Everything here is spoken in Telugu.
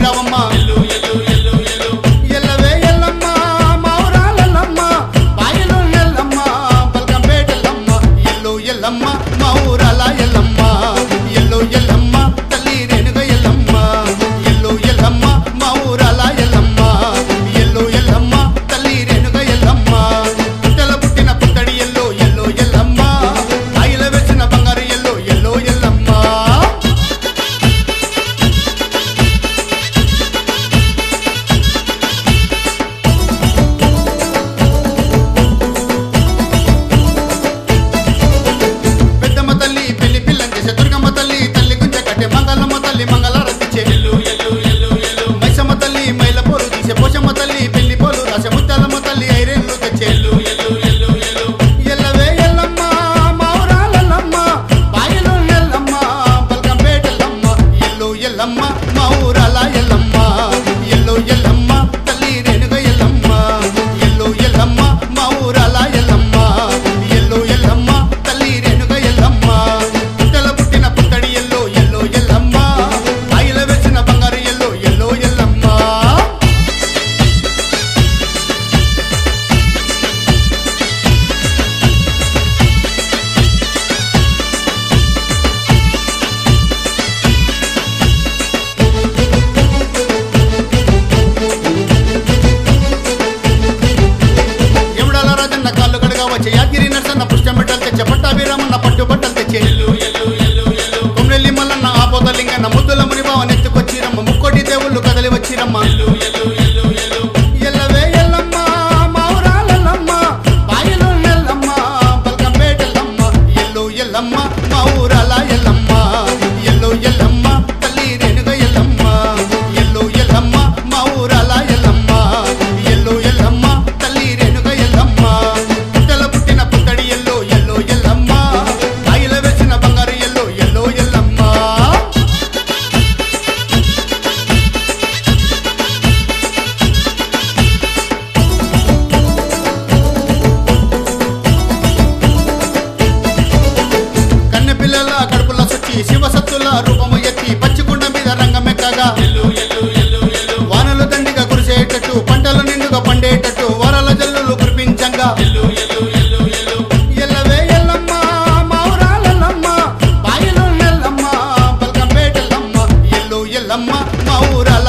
రావమ్మ ఎల్లవే ఎల్లమ్మ మా ఊరాలెల్లమ్మ బాయిలో ఎల్లమ్మ బల్కంపేట ఎల్లమ్మ ఎల్లు ఎల్లమ్మ మా ఊరాల ఎల్లమ్మ ఎల్లు ఎల్లమ్మ తల్లి రేణుగ ఎల్లమ్మ ఎల్లు ఎల్లమ్మ మా ఊరాల ఎల్లమ్మ ఎల్లు ఎల్లమ్మ తల్లి రేణుగ ఎల్లమ్మ పుట్టల పుట్టిన పుత్తడి ఎల్లు ఎల్లు ఎల్లమ్మ ఆయిల వేసిన బంగారు ఎల్లు ఎల్లు ఎల్లమ్మ పెద్దమ్మ తల్లి పెళ్లి పిల్లం చేసే దుర్గమ్మ తల్లి తల్లి గుంజ కట్టే మంగళమ్మ తల్లి మంగళారతిచ్చే మైసమ్మ తల్లి మైల పోరు తీసే పోషమ్మ తల్లి పెళ్లి పోలు రాసే ముత్యాలమ్మ తల్లి ఐరేన్లు తెచ్చే ఎల్లవే ఎల్లమ్మ మా ఊరాలెల్లమ్మ బాయిలో ఎల్లమ్మ బల్కంపేట ఎల్లమ్మ ఎల్లు ఎల్లమ్మ మా ఊరాల ఎల్లమ్మ ఎల్లు ఎల్లమ్మ తల్లి రేణుగ ఎల్లమ్మ ఎల్లు ఎల్లమ్మ మా ఊరాల ఎల్లమ్మ ఎల్లు ఎల్లమ్మ తల్లి రేణుగ ఎల్లమ్మ పుట్టల పుట్టిన పుత్తడి ఎల్లు ఎల్లు ఎల్లమ్మ ఆయిల వేసిన బంగారు ఎల్లు ఎల్లు ఎల్లమ్మ ఎవడాల రాజన్న కాళ్ళు కడగా వచ్చే యాగిరి నర్సన్న పుష్పం బిడ్డలు తెచ్చే పట్టాభిరామన్న పట్టు బట్టలు తెచ్చే కొమ్రెల్లి మల్లన్న ఆపోతలింగన్న ముద్దుల మునిబావన్ ఎత్తుకొచ్చిరమ్మ ముక్కోటి దేవుళ్ళు కదలి వచ్చిరమ్మ ఎల్లవే ఎల్లమ్మ మా ఊరాలెల్లమ్మ బాయిలో ఎల్లమ్మ బల్కంపేట ఎల్లమ్మ ఎల్లు ఎల్లమ్మ మా ఊరాల ఎల్లమ్మ ఎల్లు ఎల్లమ్మ తల్లి రేణుగ ఎల్లమ్మ ఎల్లు ఎల్లమ్మ మా ఊరాల ఎల్లమ్మ ఎల్లు ఎల్లమ్మ తల్లి రేణుగ ఎల్లమ్మ పుట్టల పుట్టిన పుత్తడి ఎల్లు ఎల్లు ఎల్లమ్మ ఆయిల వేసిన బంగారు ఎల్లు ఎల్లు ఎల్లమ్మ కన్నె పిల్లల కడుపుల సుచ్చి శివసత్తుల రూపము ఎత్తి పచ్చిగుండ మీద రంగమెక్కగా వానలు దండిగా కురిసేటట్టు పంటలు నిండుగా పండేటట్టు వరల జల్లులు కురిపించంగా ఎల్లవే ఎల్లమ్మ మా ఊరాలెల్లమ్మ బాయిలో ఎల్లమ్మ బల్కంపేట ఎల్లమ్మ ఎల్లు ఎల్లమ్మ మా ఊరాల